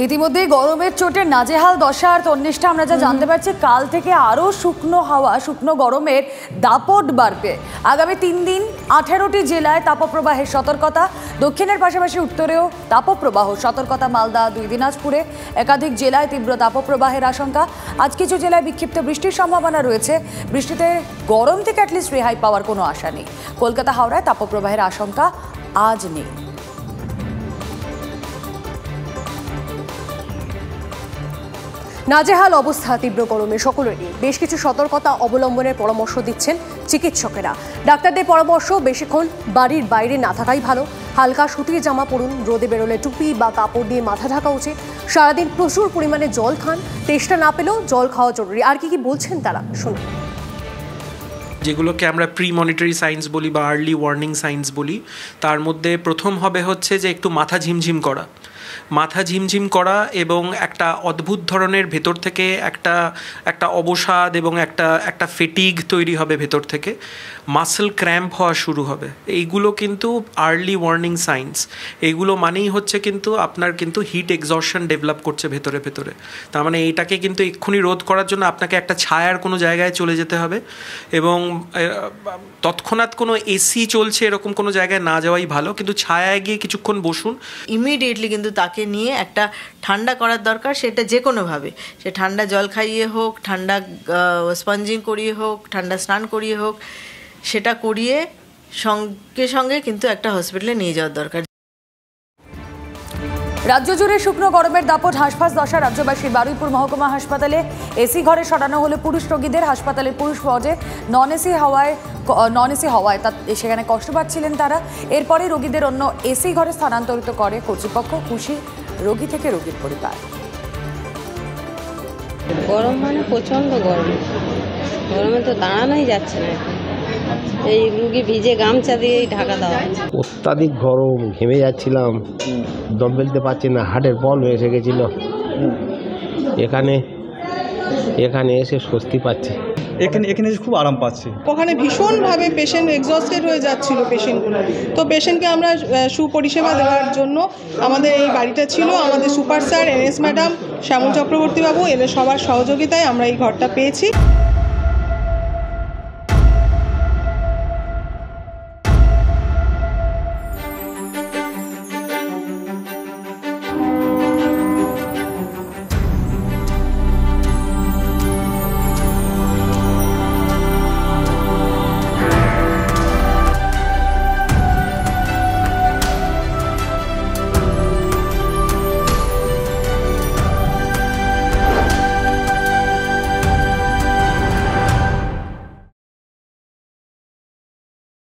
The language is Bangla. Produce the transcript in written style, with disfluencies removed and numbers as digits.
ইতিমধ্যে গরমের চোটে নাজেহাল দশা আর তন্নিষ্ঠা আমরা যা জানতে পারছি কাল থেকে আরও শুকনো হাওয়া শুকনো গরমের দাপট বাড়বে। আগামী 3 দিন 18টি জেলায় তাপপ্রবাহের সতর্কতা, দক্ষিণের পাশাপাশি উত্তরেও তাপপ্রবাহ সতর্কতা। মালদা 2 দিনাজপুরে একাধিক জেলায় তীব্র তাপপ্রবাহের আশঙ্কা। আজ কিছু জেলায় বিক্ষিপ্ত বৃষ্টির সম্ভাবনা রয়েছে। বৃষ্টিতে গরম থেকে অ্যাটলিস্ট রেহাই পাওয়ার কোনো আশা নেই। কলকাতা হাওড়ায় তাপপ্রবাহের আশঙ্কা আজ নেই। নাজেহাল অবস্থা তীব্র গরমে সকলেরই। বেশ কিছু সতর্কতা অবলম্বনের পরামর্শ দিচ্ছেন চিকিৎসকেরা। ডাক্তারদের পরামর্শ বেশিক্ষণ বাড়ির বাইরে না থাকাই ভালো। হালকা সুতির জামা পরুন, রোদে বেরোলে টুপি বা কাপড় দিয়ে মাথা ঢাকা উচিত। সারাদিন প্রচুর পরিমাণে জল খান, তেষ্টা না পেলেও জল খাওয়া জরুরি। আর কি বলছেন তারা শুনুন। যেগুলোকে আমরা প্রি মনিটরি সাইন্স বলি বা আর্লি ওয়ার্নিং সাইন্স বলি, তার মধ্যে প্রথম হবে হচ্ছে যে একটু মাথা ঝিমঝিম করা এবং একটা অদ্ভুত ধরনের ভেতর থেকে একটা অবসাদ এবং একটা ফেটিগ তৈরি হবে ভেতর থেকে, মাসল ক্র্যাম্প হওয়া শুরু হবে। এইগুলো কিন্তু আর্লি ওয়ার্নিং সাইন্স। এইগুলো মানেই হচ্ছে কিন্তু আপনার কিন্তু হিট এক্সজশন ডেভেলপ করছে ভেতরে। তার মানে এইটাকে কিন্তু এক্ষুনি রোধ করার জন্য আপনাকে একটা ছায়ার কোনো জায়গায় চলে যেতে হবে এবং তৎক্ষণাৎ কোনো এসি চলছে এরকম কোনো জায়গায় না যাওয়াই ভালো, কিন্তু ছায়ায় গিয়ে কিছুক্ষণ বসুন। ইমিডিয়েটলি কিন্তু তাকে নিয়ে একটা ঠান্ডা করার দরকার, সেটা যে কোনোভাবে, সে ঠান্ডা জল খাইয়ে হোক, ঠান্ডা স্পঞ্জিং করিয়ে হোক, ঠান্ডা স্নান করিয়ে হোক, সেটা করিয়ে সঙ্গে সঙ্গে কিন্তু একটা হসপিটালে নিয়ে যাওয়ার দরকার। রাজ্য জুড়ে শুকনো গরমের দাপট হাঁসফাঁস দশা। রাজ্যবাসীর বারুইপুর মহকুমা হাসপাতালে এসি ঘরে সরানো হলো পুরুষ রোগীদের। হাসপাতালের পুরুষ ওয়ার্ডে নন এসি হওয়ায় সেখানে কষ্ট পাচ্ছিলেন তারা। এরপরে রোগীদের অন্য এসি ঘরে স্থানান্তরিত করে কর্তৃপক্ষ। খুশি রোগী থেকে রোগীর পরিবার। গরম মানে প্রচণ্ড গরম, গরমে তো দাঁড়ানোই যাচ্ছে না। এই রুগী ভিজে গামছা দিয়েই ঢাকা দেওয়া। অত্যাধিক গরম, ঘেমে যাচ্ছিলাম, দম ফেলতে পারছি না, হার্টের প্রবলেম এসে গেছিলো। এখানে এসে স্বস্তি পাচ্ছি। এখানে খুব আরাম পাচ্ছি। ওখানে ভীষণভাবে পেশেন্ট এক্সস্টেড হয়ে যাচ্ছিল পেশেন্টগুলো, তো পেশেন্টকে আমরা সুপরিষেবা দেওয়ার জন্য আমাদের এই বাড়িটা ছিল। আমাদের সুপার স্যার, NS ম্যাডাম, শ্যামল চক্রবর্তী বাবু, এদের সবার সহযোগিতায় আমরা এই ঘরটা পেয়েছি।